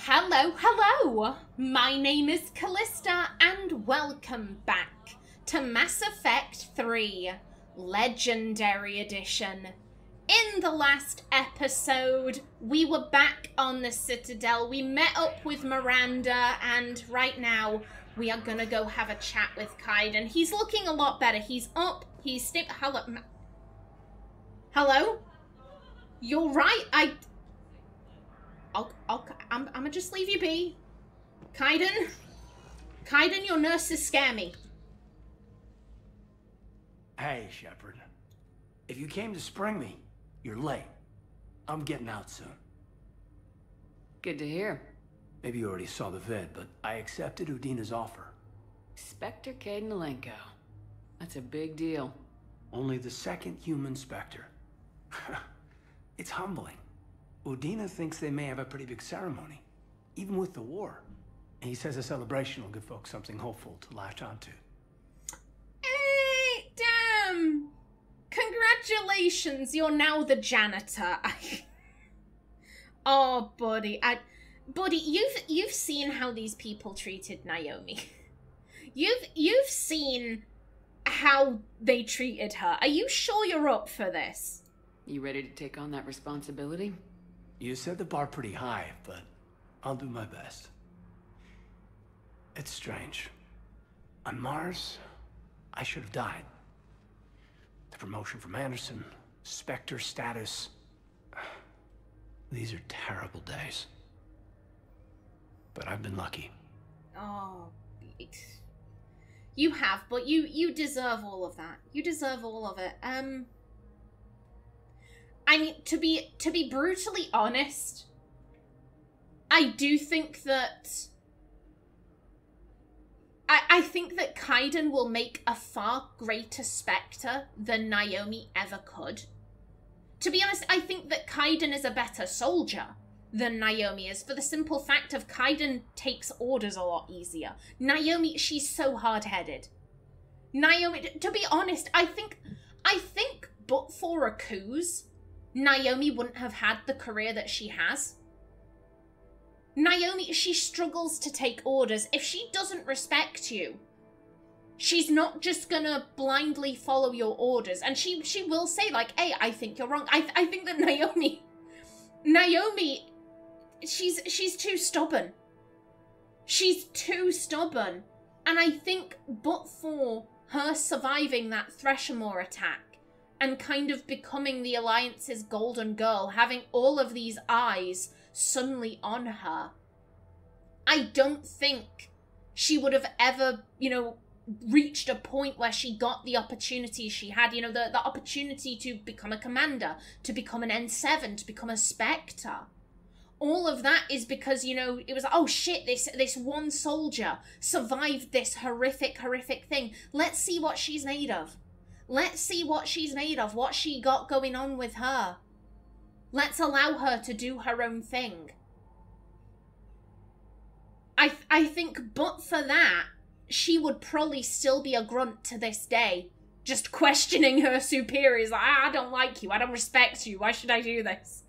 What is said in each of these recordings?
Hello, hello! My name is Kallista and welcome back to Mass Effect 3 Legendary Edition. In the last episode, we were back on the Citadel. We met up with Miranda and right now we are gonna go have a chat with Kaidan. He's looking a lot better. He's up, he's hello? Hello? You're right, I'm gonna just leave you be. Kaidan? Kaidan, your nurses scare me. Hey, Shepard. If you came to spring me, you're late. I'm getting out soon. Good to hear. Maybe you already saw the vid, but I accepted Udina's offer. Spectre Kaidan. That's a big deal. Only the second human Spectre. It's humbling. Udina thinks they may have a pretty big ceremony, even with the war. And he says a celebration will give folks something hopeful to latch onto. Hey, damn! Congratulations, you're now the janitor. Oh, buddy, buddy, you've seen how these people treated Naomi. You've seen how they treated her. Are you sure you're up for this? You ready to take on that responsibility? You set the bar pretty high, but I'll do my best. It's strange. On Mars, I should have died. The promotion from Anderson, Spectre status. These are terrible days. But I've been lucky. Oh, you have, but you deserve all of that. You deserve all of it. I mean, to be brutally honest, I do think that I think that Kaidan will make a far greater Spectre than Naomi ever could. To be honest, I think that Kaidan is a better soldier than Naomi is, for the simple fact of Kaidan takes orders a lot easier. Naomi, she's so hard-headed. Naomi, to be honest, I think but for a coups, Naomi wouldn't have had the career that she has. Naomi, she struggles to take orders. If she doesn't respect you, she's not just gonna blindly follow your orders. And she will say, like, hey, I think you're wrong. I think that Naomi, she's too stubborn. She's too stubborn. And I think but for her surviving that Threshamore attack, and kind of becoming the Alliance's golden girl, having all of these eyes suddenly on her, I don't think she would have ever, you know, reached a point where she got the opportunities she had, you know, the opportunity to become a commander, to become an N7, to become a Spectre. All of that is because, you know, it was like, oh shit, this one soldier survived this horrific thing. Let's see what she's made of. Let's see what she's made of, what she got going on with her. Let's allow her to do her own thing. I think but for that, she would probably still be a grunt to this day, just questioning her superiors, like, I don't like you, I don't respect you, why should I do this?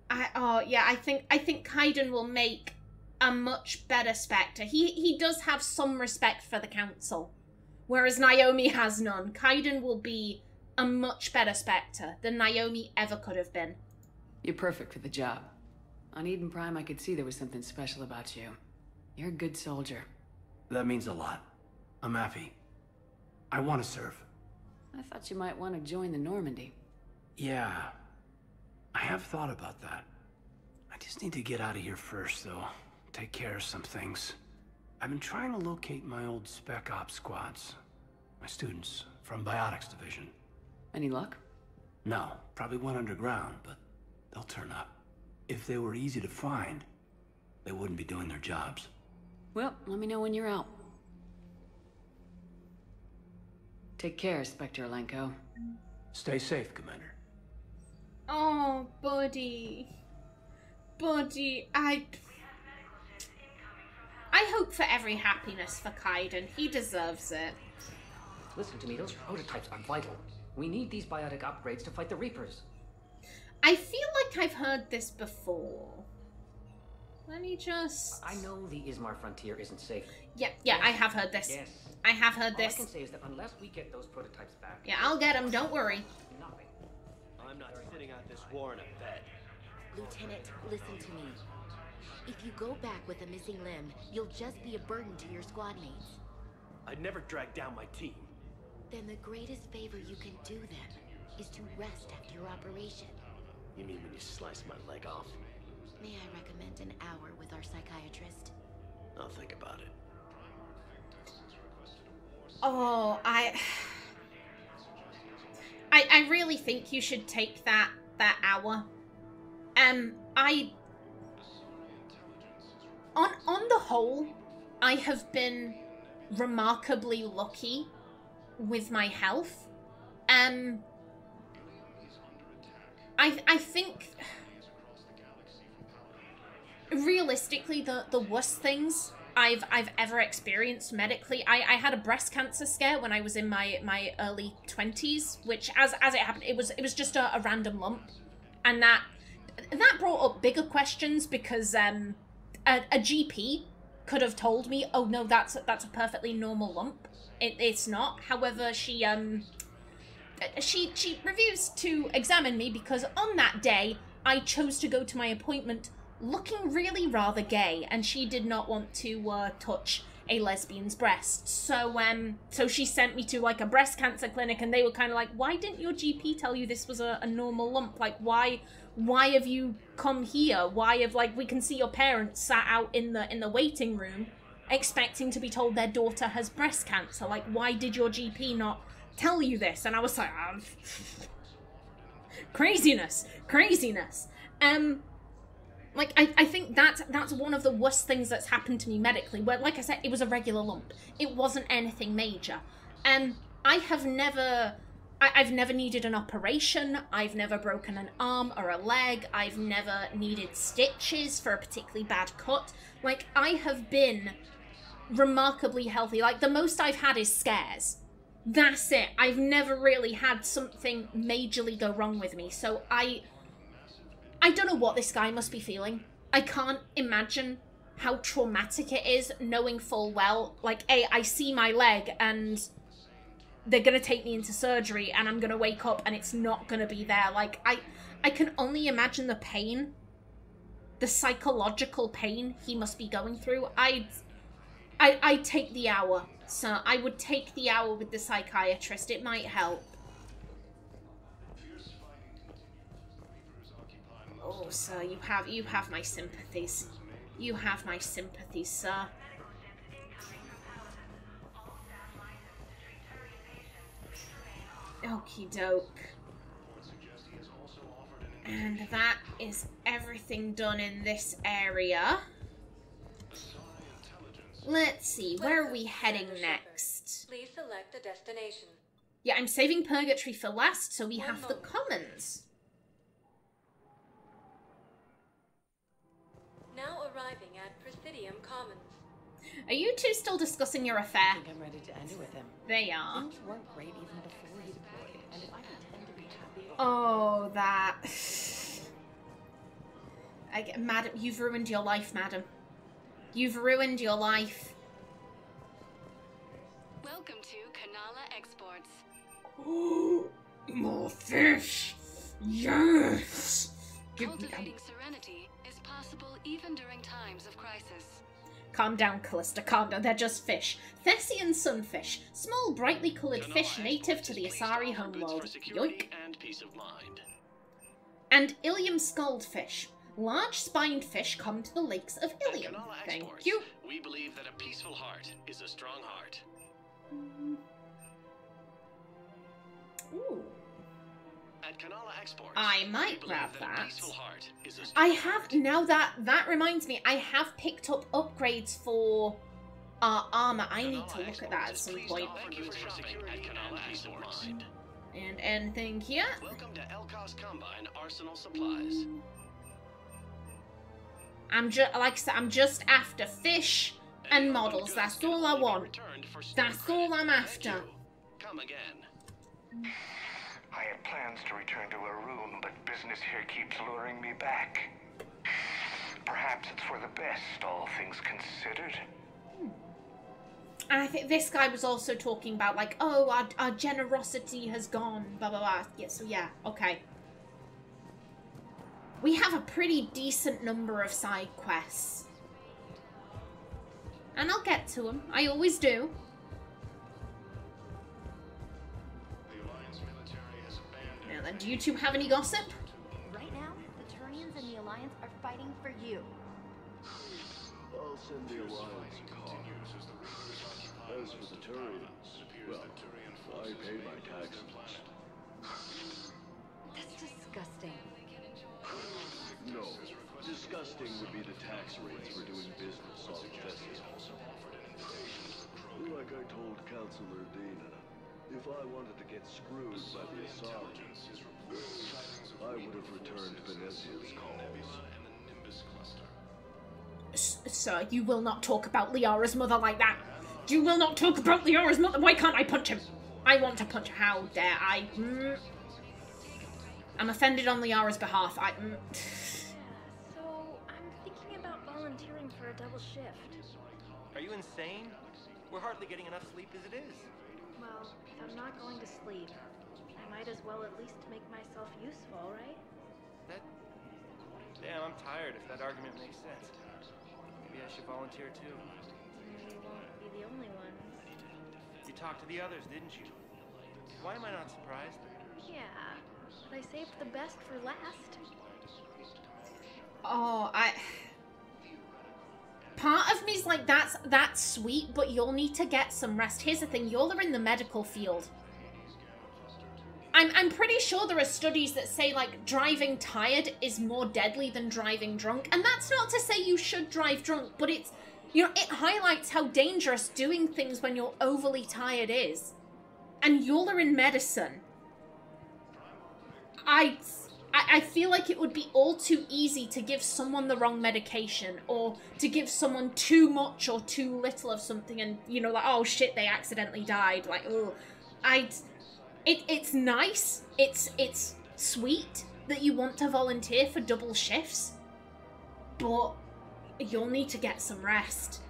I think Kaidan will make a much better Spectre. He does have some respect for the Council, whereas Naomi has none. Kaidan will be a much better Spectre than Naomi ever could have been. You're perfect for the job. On Eden Prime, I could see there was something special about you. You're a good soldier. That means a lot. I'm happy. I want to serve. I thought you might want to join the Normandy. Yeah. I have thought about that. I just need to get out of here first, though. Take care of some things. I've been trying to locate my old Spec Ops squads. My students from Biotics Division. Any luck? No, probably went underground, but they'll turn up. If they were easy to find, they wouldn't be doing their jobs. Well, let me know when you're out. Take care, Spectre Alenko. Stay safe, Commander. Oh, buddy. Buddy, I hope for every happiness for Kaidan. He deserves it. Listen to me, those prototypes are vital. We need these biotic upgrades to fight the Reapers. I feel like I've heard this before. Let me just... I know the Ismar frontier isn't safe. Yeah, I have heard this. Yes. I have heard All this. I can say is that unless we get those prototypes back... Yeah, I'll get them, don't worry. Nothing. I'm not sitting out this war in a bed. Lieutenant, listen to me. If you go back with a missing limb, you'll just be a burden to your squad mates. I'd never drag down my team. Then the greatest favor you can do them is to rest after your operation. You mean when you slice my leg off? May I recommend an hour with our psychiatrist? I'll think about it. Oh, I really think you should take that hour. On the whole, I have been remarkably lucky with my health. I think realistically the worst things I've ever experienced medically. I had a breast cancer scare when I was in my early 20s, which as it happened, it was just a random lump, and that brought up bigger questions because a GP could have told me, oh no, that's a perfectly normal lump. It's not. However, she refused to examine me because on that day I chose to go to my appointment looking really rather gay, and she did not want to touch a lesbian's breast. So she sent me to like a breast cancer clinic, and they were kind of like, why didn't your GP tell you this was a normal lump? Like, why have you come here? Why have, like, we can see your parents sat out in the waiting room expecting to be told their daughter has breast cancer. Like, why did your GP not tell you this? And I was like, craziness. Like, I think that's one of the worst things that's happened to me medically, where, like I said, it was a regular lump. It wasn't anything major. I've never needed an operation. I've never broken an arm or a leg. I've never needed stitches for a particularly bad cut. Like, I have been remarkably healthy. Like, the most I've had is scares. That's it. I've never really had something majorly go wrong with me. So I don't know what this guy must be feeling. I can't imagine how traumatic it is knowing full well, like, I see my leg and they're gonna take me into surgery and I'm gonna wake up and it's not gonna be there. Like, I can only imagine the pain, the psychological pain he must be going through. I'd take the hour, so I would take the hour with the psychiatrist. It might help. Oh, sir, you have my sympathies. You have my sympathies, sir. Okie doke. And that is everything done in this area. Let's see, where are we heading next? Please select a destination. Yeah, I'm saving Purgatory for last, so we have the Commons. Now arriving at Presidium Commons. Are you two still discussing your affair? I think I'm ready to end it with him. They are. Things weren't great even before he deployed, and if I pretend to be happy... Oh, that... Madam, you've ruined your life, madam. You've ruined your life. Welcome to Kanala Exports. Oh, more fish! Yes! Cultivating serenity is possible even during times of crisis. Calm down, Callista, calm down. They're just fish. Thessian sunfish. Small, brightly coloured fish native to the Asari homeworld. Yoink. And peace of mind. And Ilium scoldfish. Large spined fish come to the lakes of Ilium. Thank you. We believe that a peaceful heart is a strong heart. Ooh. At Kanala Exports, I might we grab believe that. A peaceful heart is a strong I have, heart. now that reminds me, I have picked up upgrades for our armor. I need to look at that at some point. Thank you for shopping at Kanala Exports. And anything here? Welcome to Elkos Combine Arsenal Supplies. I'm just after fish and models. That's all I want. That's all I'm after. Come again. I had plans to return to Arun, but business here keeps luring me back. Perhaps it's for the best, all things considered. And I think this guy was also talking about, like, oh, our generosity has gone, blah, blah, blah. Yeah, so yeah, okay. We have a pretty decent number of side quests. And I'll get to them. I always do. Now then, do you two have any gossip? Right now, the Turians and the Alliance are fighting for you. I'll send the Alliance a call. As for the Turians, well, I pay my taxes. That's disgusting. No, disgusting would be the tax rates for doing business on Aethyta. Like I told Councilor Dina, if I wanted to get screwed by the Assassins, I would have returned Venezia's calls. Sir, you will not talk about Liara's mother like that. You will not talk about Liara's mother. Why can't I punch him? I want to punch him. How dare I? I'm offended on Liara's behalf. So, I'm thinking about volunteering for a double shift. Are you insane? We're hardly getting enough sleep as it is. Well, if I'm not going to sleep, I might as well at least make myself useful, right? Damn, I'm tired if that argument makes sense. Maybe I should volunteer too. You won't be the only one. You talked to the others, didn't you? Why am I not surprised? Yeah, but I saved the best for last. Oh, part of me's like, that's sweet, but you'll need to get some rest. Here's the thing, y'all are in the medical field. I'm pretty sure there are studies that say, like, driving tired is more deadly than driving drunk. And that's not to say you should drive drunk, but it's, you know, it highlights how dangerous doing things when you're overly tired is. And y'all are in medicine. I feel like it would be all too easy to give someone the wrong medication, or to give someone too much or too little of something and, you know, like, oh shit, they accidentally died. Like, oh, it's nice, it's sweet that you want to volunteer for double shifts, but you'll need to get some rest.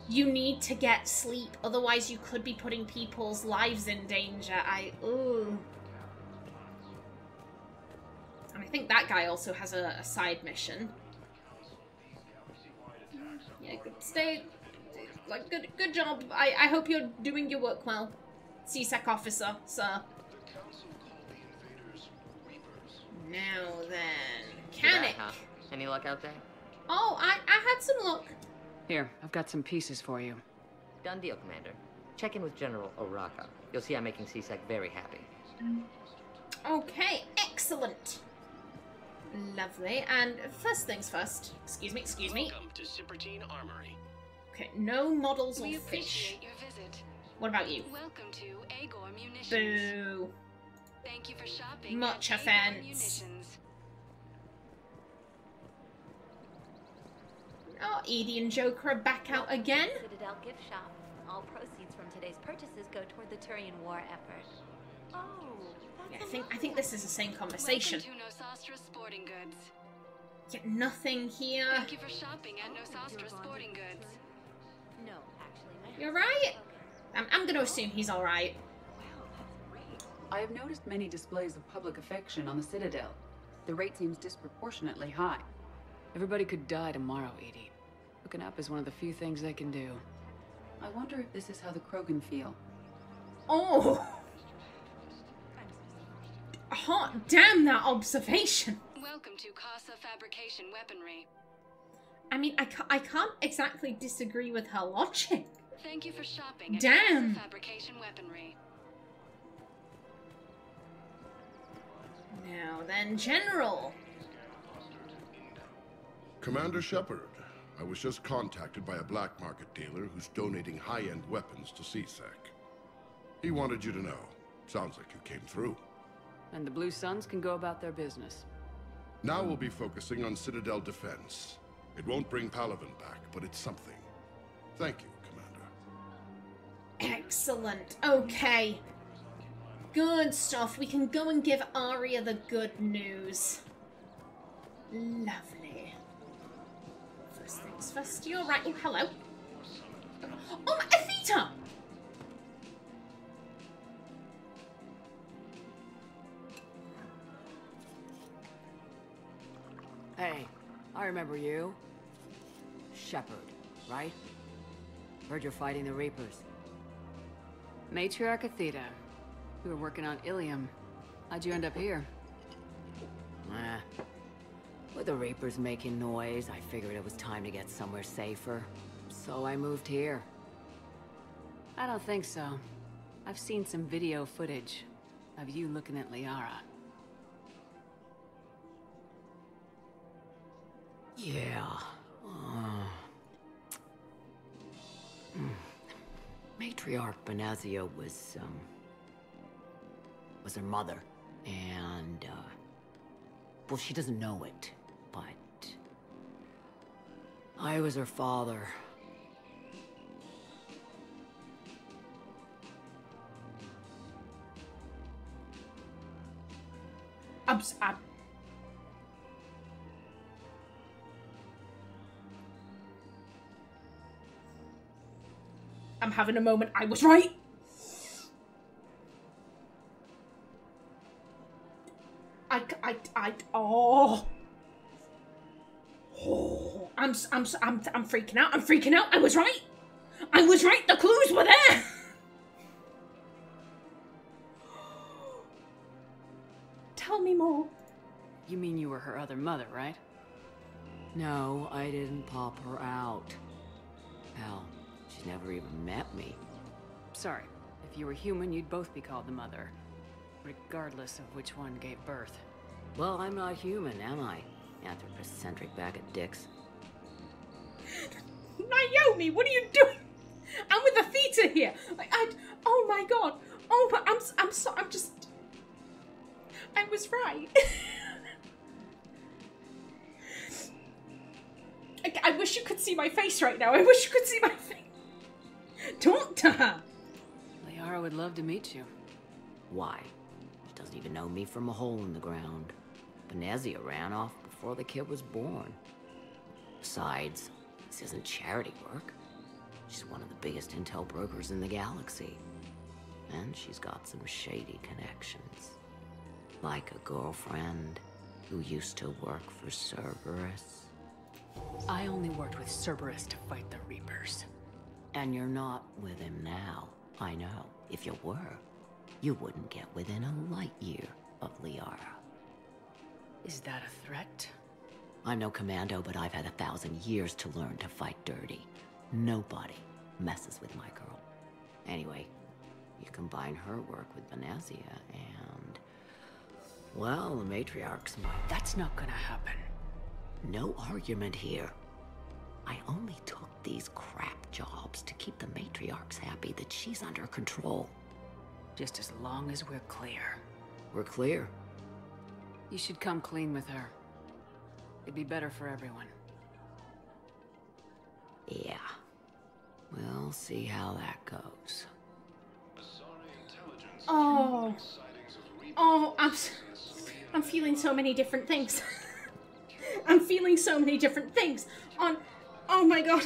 You need to get sleep, otherwise you could be putting people's lives in danger. And I think that guy also has a side mission. Yeah, good job. I hope you're doing your work well. CSEC officer, sir. Now then, mechanic. Huh? Any luck out there? Oh, I had some luck. Here, I've got some pieces for you. Done deal, Commander. Check in with General Oraka. You'll see I'm making CSEC very happy. Okay, excellent. Lovely. And first things first. Excuse me. Welcome to Cybertine Armory. Okay, no models or We fish. appreciate your visit. What about you? Welcome to Agor Munitions. Boo. Thank you for shopping. Much at Agor offense. Munitions. Oh, Edie and Joker are back out again. Citadel gift shop. All proceeds from today's purchases go toward the Turian war effort. Oh, that's Yeah, I think this is the same conversation. Welcome to Nosastra Sporting Goods. Yeah, nothing here. Thank you for shopping at Nosastra Sporting Goods. No, actually, You're right. I'm gonna assume he's alright. I have noticed many displays of public affection on the Citadel. The rate seems disproportionately high. Everybody could die tomorrow, Edie. Hooking up is one of the few things I can do. I wonder if this is how the Krogan feel. Oh! Hot damn that observation! Welcome to Casa Fabrication Weaponry. I mean, I can't exactly disagree with her logic. Thank you for shopping at Damn. Casa Fabrication Weaponry. Now then, General. Commander Shepard, I was just contacted by a black market dealer who's donating high-end weapons to CSEC. He wanted you to know. Sounds like you came through. And the Blue Suns can go about their business. Now we'll be focusing on Citadel defense. It won't bring Palaven back, but it's something. Thank you, Commander. Excellent. Okay. Good stuff. We can go and give Arya the good news. Lovely. transvestite, right? Oh, hello. Oh, Aethyta! Hey, I remember you. Shepherd, right? Heard you're fighting the Reapers. Matriarch Aethyta. We were working on Ilium. How'd you end up here? With the Reapers making noise, I figured it was time to get somewhere safer. So I moved here. I don't think so. I've seen some video footage of you looking at Liara. Yeah. Matriarch Benazia was her mother. And, well, she doesn't know it, but I was her father. I'm having a moment. I was right. I'm freaking out. I'm freaking out. I was right. I was right. The clues were there. Tell me more. You mean you were her other mother, right? No, I didn't pop her out. Hell, she's never even met me. Sorry. If you were human, you'd both be called the mother. Regardless of which one gave birth. Well, I'm not human, am I? Anthropocentric bag of dicks. Naomi, what are you doing? I'm with Aethyta here. Oh my god. Oh, I was right. I wish you could see my face right now. I wish you could see my face. Talk to her. Liara would love to meet you. Why? She doesn't even know me from a hole in the ground. Benazia ran off before the kid was born. Besides, this isn't charity work. She's one of the biggest intel brokers in the galaxy. And she's got some shady connections. Like a girlfriend who used to work for Cerberus. I only worked with Cerberus to fight the Reapers. And you're not with him now. I know. If you were, you wouldn't get within a light year of Liara. Is that a threat? I'm no commando, but I've had 1,000 years to learn to fight dirty. Nobody messes with my girl. Anyway, you combine her work with Benazia and... well, the matriarch's might... That's not gonna happen. No argument here. I only took these crap jobs to keep the matriarchs happy that she's under control. Just as long as we're clear. We're clear? You should come clean with her. It'd be better for everyone. Yeah. We'll see how that goes. Oh, I'm feeling so many different things. I'm feeling so many different things. Oh my god.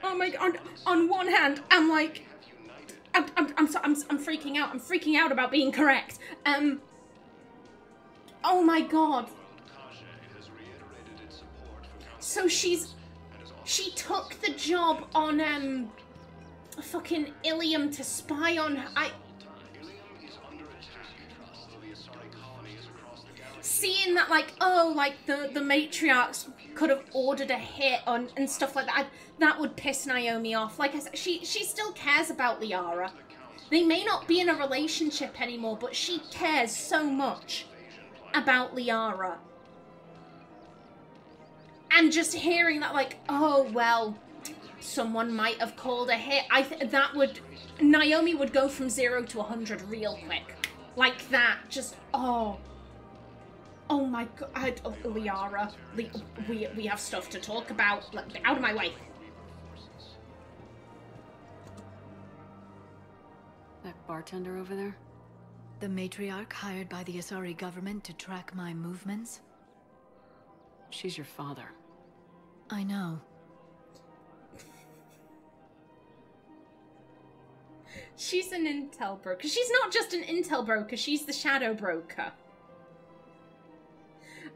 Oh my god. On one hand, I'm like, I'm freaking out. I'm freaking out about being correct. Oh my god. So she took the job on fucking Ilium to spy on her. Seeing that, like, oh, like the matriarchs could have ordered a hit on and stuff like that, that would piss Naomi off. Like I said, she still cares about Liara. They may not be in a relationship anymore, but she cares so much about Liara. And just hearing that, like, oh, well, someone might have called a hit, Naomi would go from 0 to 100 real quick. Like that, just, oh my god, Liara, we have stuff to talk about. Get out of my way. That bartender over there? The matriarch hired by the Asari government to track my movements? She's your father. I know. She's an intel broker. She's not just an intel broker, she's the shadow broker.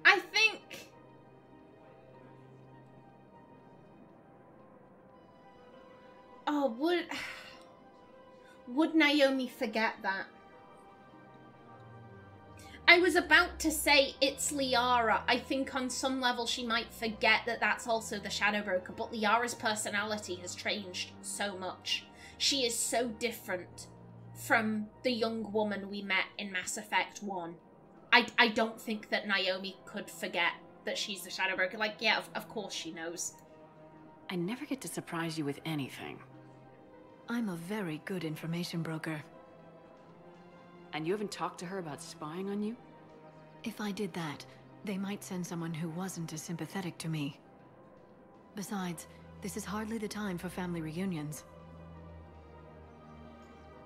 I think... Oh, would Naomi forget that? I was about to say it's Liara. I think on some level she might forget that that's also the shadow broker, but Liara's personality has changed so much. She is so different from the young woman we met in Mass Effect 1. I don't think that Naomi could forget that she's the shadow broker. Like, yeah, of course she knows. I never get to surprise you with anything. I'm a very good information broker. And you haven't talked to her about spying on you? If I did that, they might send someone who wasn't as sympathetic to me. Besides, this is hardly the time for family reunions.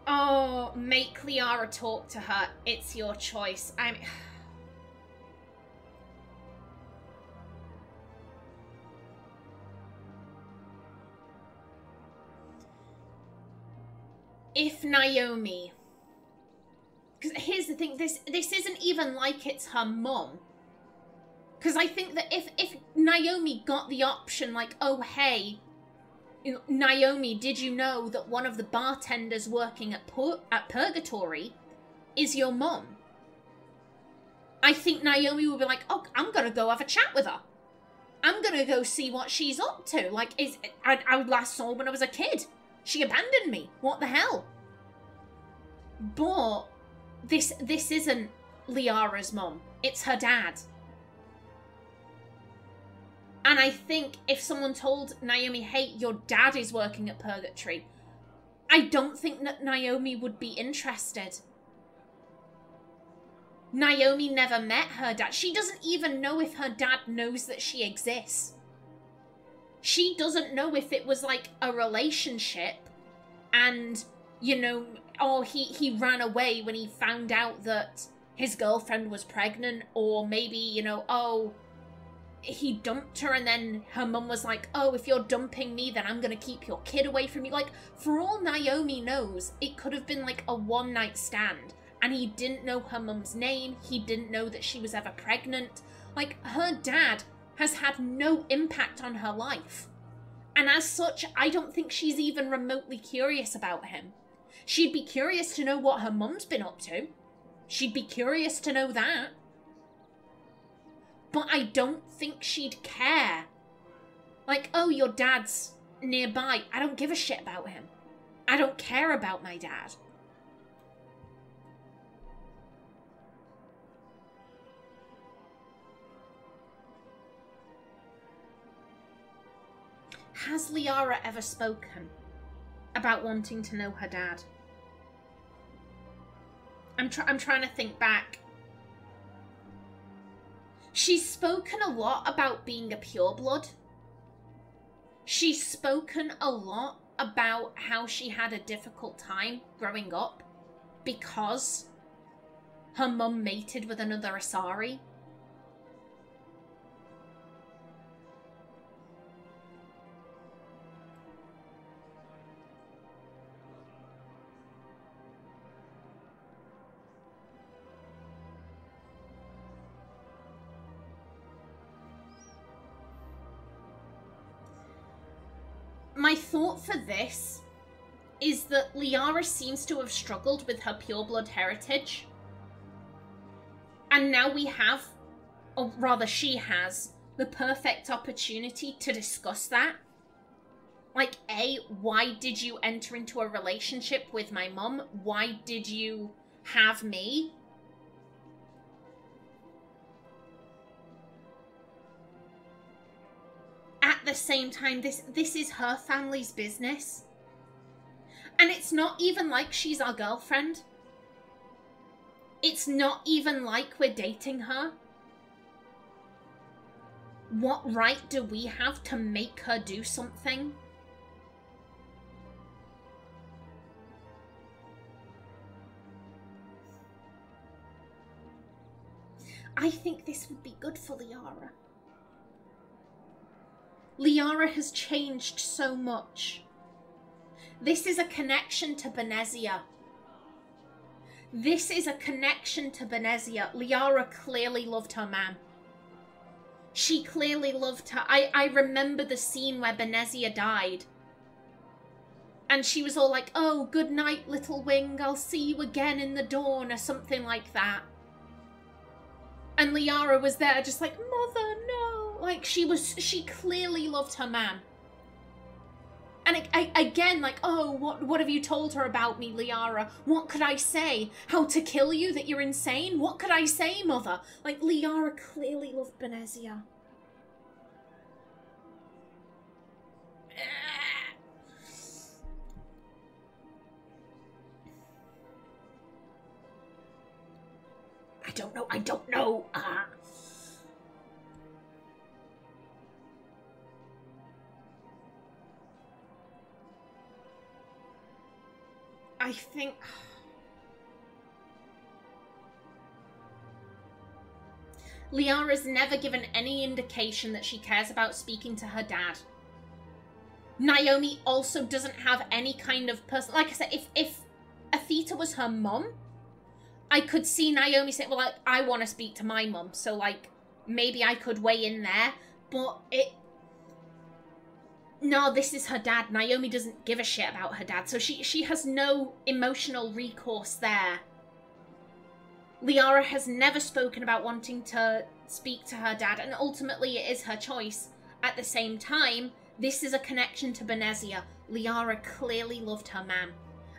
Oh, make Liara talk to her. It's your choice. If Naomi... Because here's the thing, this isn't even like it's her mum. Because I think that if Naomi got the option, like, oh, hey, Naomi, did you know that one of the bartenders working at Purgatory is your mum? I think Naomi would be like, oh, I'm going to go have a chat with her. I'm going to go see what she's up to. Like, I last saw her when I was a kid. She abandoned me. What the hell? But this isn't Liara's mum. It's her dad. And I think if someone told Naomi, hey, your dad is working at Purgatory, I don't think that Naomi would be interested. Naomi never met her dad. She doesn't even know if her dad knows that she exists. She doesn't know if it was like a relationship and, you know, oh, he ran away when he found out that his girlfriend was pregnant, or maybe, you know, oh, he dumped her and then her mum was like, oh, if you're dumping me, then I'm gonna keep your kid away from you. Like, for all Naomi knows, it could have been like a one-night stand, and he didn't know her mum's name, he didn't know that she was ever pregnant. Like, her dad has had no impact on her life. And as such, I don't think she's even remotely curious about him. She'd be curious to know what her mum's been up to. She'd be curious to know that. But I don't think she'd care. Like, oh, your dad's nearby. I don't give a shit about him. I don't care about my dad. Has Liara ever spoken about wanting to know her dad? I'm trying to think back. She's spoken a lot about being a pureblood. She's spoken a lot about how she had a difficult time growing up because her mum mated with another Asari. My thought for this is that Liara seems to have struggled with her pureblood heritage. And now we have, or rather she has, the perfect opportunity to discuss that. Like, A, why did you enter into a relationship with my mum? Why did you have me? At the same time, this is her family's business. And it's not even like she's our girlfriend. It's not even like we're dating her. What right do we have to make her do something? I think this would be good for Liara. Liara has changed so much. This is a connection to Benezia. This is a connection to Benezia. Liara clearly loved her man. She clearly loved her. I remember the scene where Benezia died. And she was all like, oh, good night, little wing. I'll see you again in the dawn, or something like that. And Liara was there just like, mother, no. Like, she clearly loved her man. And again, like, oh, what have you told her about me, Liara? What could I say? How to kill you? That you're insane? What could I say, mother? Like, Liara clearly loved Benezia. I don't know. I think... Liara's never given any indication that she cares about speaking to her dad. Naomi also doesn't have any kind of person... Like I said, if Aethyta was her mum, I could see Naomi saying, well, like, I want to speak to my mum, so, like, maybe I could weigh in there. But it... No, this is her dad. Naomi doesn't give a shit about her dad, so she has no emotional recourse there. Liara has never spoken about wanting to speak to her dad, and ultimately it is her choice. At the same time, this is a connection to Benezia. Liara clearly loved her man.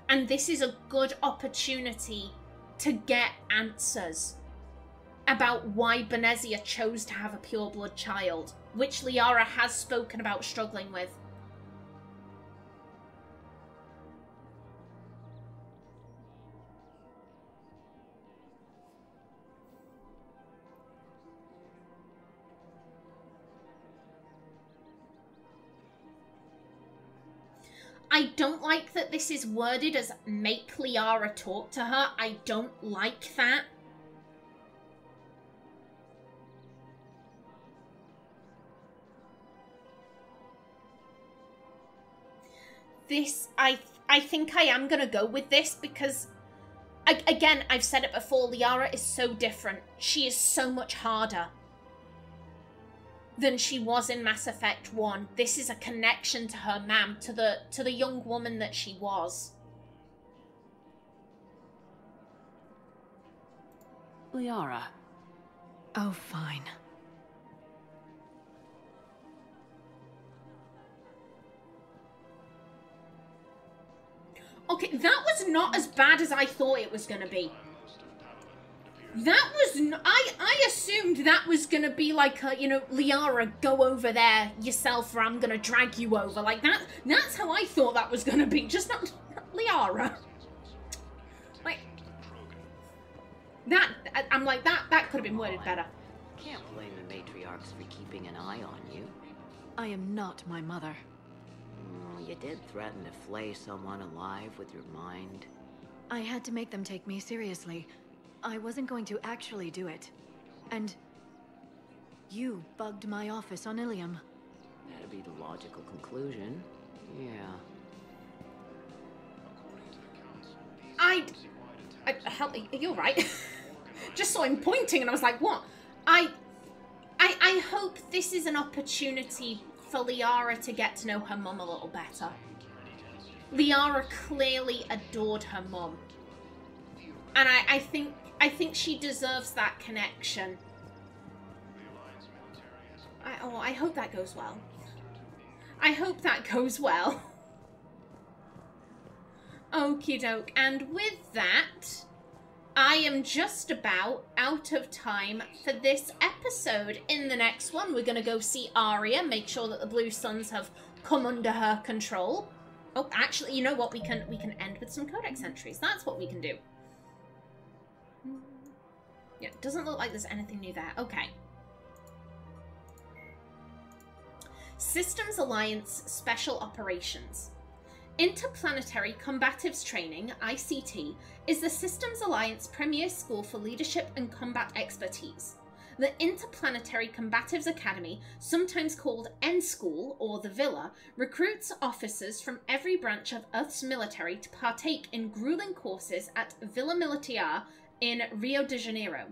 And this is a good opportunity to get answers about why Benezia chose to have a pureblood child, which Liara has spoken about struggling with. I don't like that this is worded as make Liara talk to her. I don't like that. This, I think I am going to go with this because, again, I've said it before, Liara is so different. She is so much harder than she was in Mass Effect 1. This is a connection to her ma'am, to the young woman that she was. Liara. Oh, fine. Okay, that was not as bad as I thought it was going to be. That was... I assumed that was going to be like, a, you know, Liara, go over there yourself or I'm going to drag you over. Like, that's how I thought that was going to be. Just not Liara. Like... I'm like, that could have been worded better. Can't blame the matriarchs for keeping an eye on you. I am not my mother. You did threaten to flay someone alive with your mind. I had to make them take me seriously. I wasn't going to actually do it. And you bugged my office on Ilium. That'd be the logical conclusion. Yeah. Hell, you're right. Just saw him pointing and I was like, what? I hope this is an opportunity for Liara to get to know her mum a little better. Liara clearly adored her mum. And I think she deserves that connection. I hope that goes well. I hope that goes well. Okie doke. And with that, I am just about out of time for this episode. In the next one, we're going to go see Arya, make sure that the Blue Suns have come under her control. Oh, actually, you know what? We can end with some codex entries. That's what we can do. Yeah, it doesn't look like there's anything new there. Okay. Systems Alliance Special Operations. Interplanetary Combatives Training, ICT, is the Systems Alliance premier school for leadership and combat expertise. the Interplanetary Combatives Academy, sometimes called N-School or the Villa, recruits officers from every branch of Earth's military to partake in grueling courses at Villa Militar in Rio de Janeiro.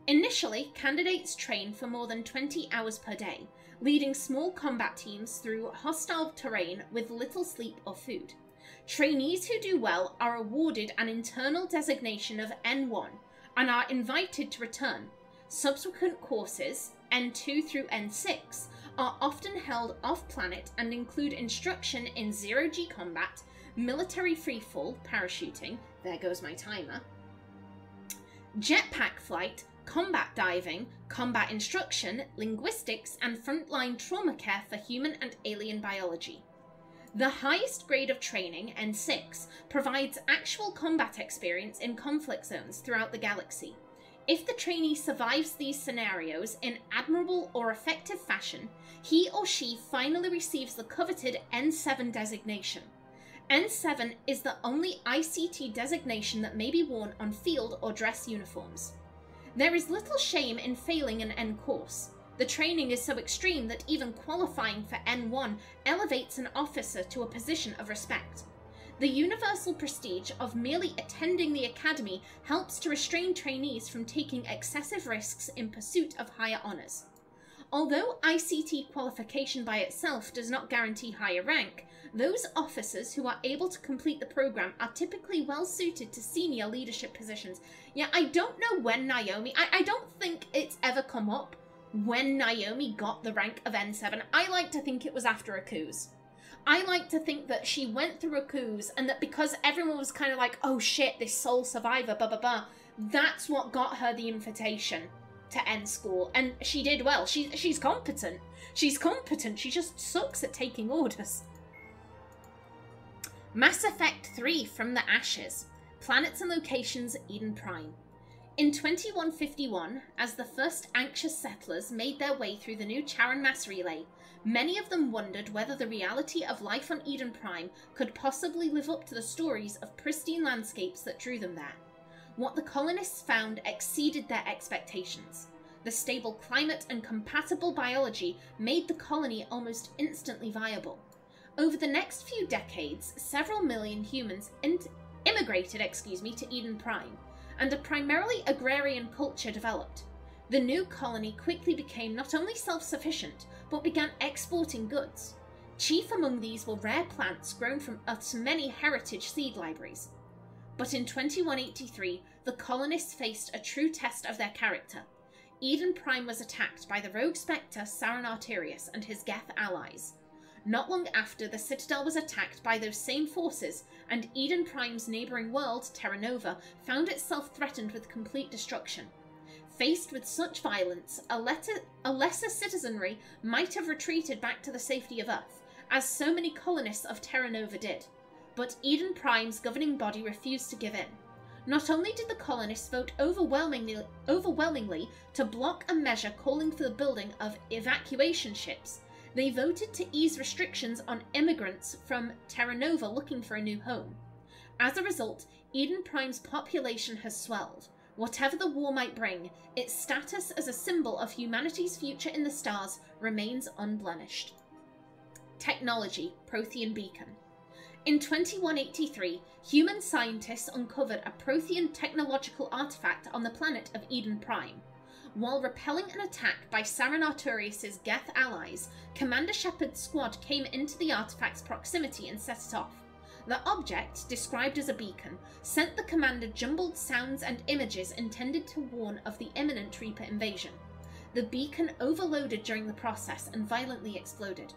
Initially, candidates train for more than 20 hours per day, leading small combat teams through hostile terrain with little sleep or food. Trainees who do well are awarded an internal designation of N1 and are invited to return. Subsequent courses, N2 through N6, are often held off-planet and include instruction in zero-G combat, military freefall, parachuting, there goes my timer, jetpack flight, combat diving, combat instruction, linguistics, and frontline trauma care for human and alien biology. The highest grade of training, N6, provides actual combat experience in conflict zones throughout the galaxy. If the trainee survives these scenarios in admirable or effective fashion, he or she finally receives the coveted N7 designation. N7 is the only ICT designation that may be worn on field or dress uniforms. There is little shame in failing an N course. The training is so extreme that even qualifying for N1 elevates an officer to a position of respect. The universal prestige of merely attending the academy helps to restrain trainees from taking excessive risks in pursuit of higher honours. Although ICT qualification by itself does not guarantee higher rank, those officers who are able to complete the program are typically well suited to senior leadership positions. Yeah, I don't know when Naomi, I don't think it's ever come up when Naomi got the rank of N7. I like to think it was after a cruise. I like to think that she went through a cruise and that because everyone was kind of like, oh shit, this sole survivor, blah, blah, blah, that's what got her the invitation to N school. And she did well. She's competent. She's competent. She just sucks at taking orders. Mass Effect 3 From the Ashes. Planets and locations Eden Prime. In 2151, as the first anxious settlers made their way through the new Charon mass relay, many of them wondered whether the reality of life on Eden Prime could possibly live up to the stories of pristine landscapes that drew them there. What the colonists found exceeded their expectations. The stable climate and compatible biology made the colony almost instantly viable. Over the next few decades, several million humans immigrated to Eden Prime, and a primarily agrarian culture developed. The new colony quickly became not only self-sufficient, but began exporting goods. Chief among these were rare plants grown from Earth's many heritage seed libraries. But in 2183, the colonists faced a true test of their character. Eden Prime was attacked by the rogue Spectre Saran Arterius and his Geth allies. Not long after, the Citadel was attacked by those same forces, and Eden Prime's neighbouring world, Terra Nova, found itself threatened with complete destruction. Faced with such violence, a lesser citizenry might have retreated back to the safety of Earth, as so many colonists of Terra Nova did. But Eden Prime's governing body refused to give in. Not only did the colonists vote overwhelmingly to block a measure calling for the building of evacuation ships, they voted to ease restrictions on immigrants from Terra Nova looking for a new home. As a result, Eden Prime's population has swelled. Whatever the war might bring, its status as a symbol of humanity's future in the stars remains unblemished. Technology, Prothean Beacon. In 2183, human scientists uncovered a Prothean technological artifact on the planet of Eden Prime. While repelling an attack by Saran Arterius' Geth allies, Commander Shepard's squad came into the artifact's proximity and set it off. The object, described as a beacon, sent the commander jumbled sounds and images intended to warn of the imminent Reaper invasion. The beacon overloaded during the process and violently exploded.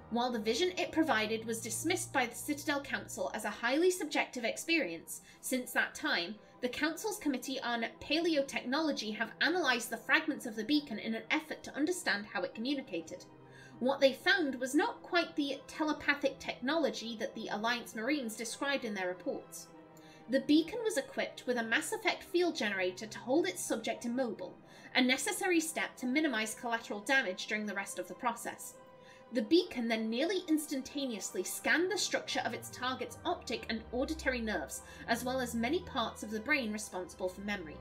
While the vision it provided was dismissed by the Citadel Council as a highly subjective experience, since that time, the Council's Committee on Paleotechnology have analysed the fragments of the beacon in an effort to understand how it communicated. What they found was not quite the telepathic technology that the Alliance Marines described in their reports. The beacon was equipped with a Mass Effect field generator to hold its subject immobile, a necessary step to minimise collateral damage during the rest of the process. The beacon then nearly instantaneously scanned the structure of its target's optic and auditory nerves, as well as many parts of the brain responsible for memory.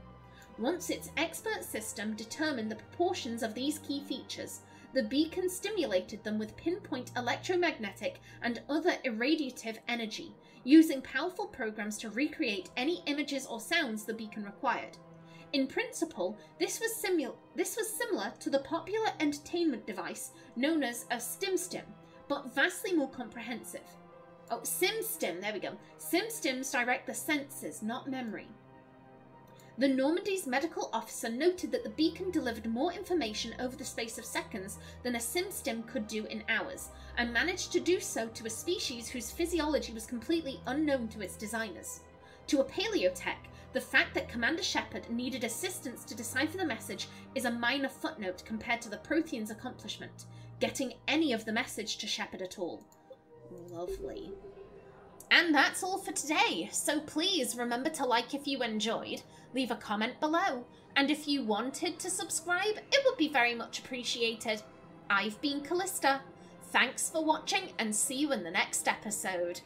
Once its expert system determined the proportions of these key features, the beacon stimulated them with pinpoint electromagnetic and other irradiative energy, using powerful programs to recreate any images or sounds the beacon required. In principle, this was similar to the popular entertainment device known as a StimStim, but vastly more comprehensive. Oh, SimStim, there we go. SimStims direct the senses, not memory. The Normandy's medical officer noted that the beacon delivered more information over the space of seconds than a SimStim could do in hours, and managed to do so to a species whose physiology was completely unknown to its designers. To a paleotech, the fact that Commander Shepard needed assistance to decipher the message is a minor footnote compared to the Prothean's accomplishment, getting any of the message to Shepard at all. Lovely. And that's all for today, so please remember to like if you enjoyed, leave a comment below, and if you wanted to subscribe, it would be very much appreciated. I've been Callista. Thanks for watching, and see you in the next episode.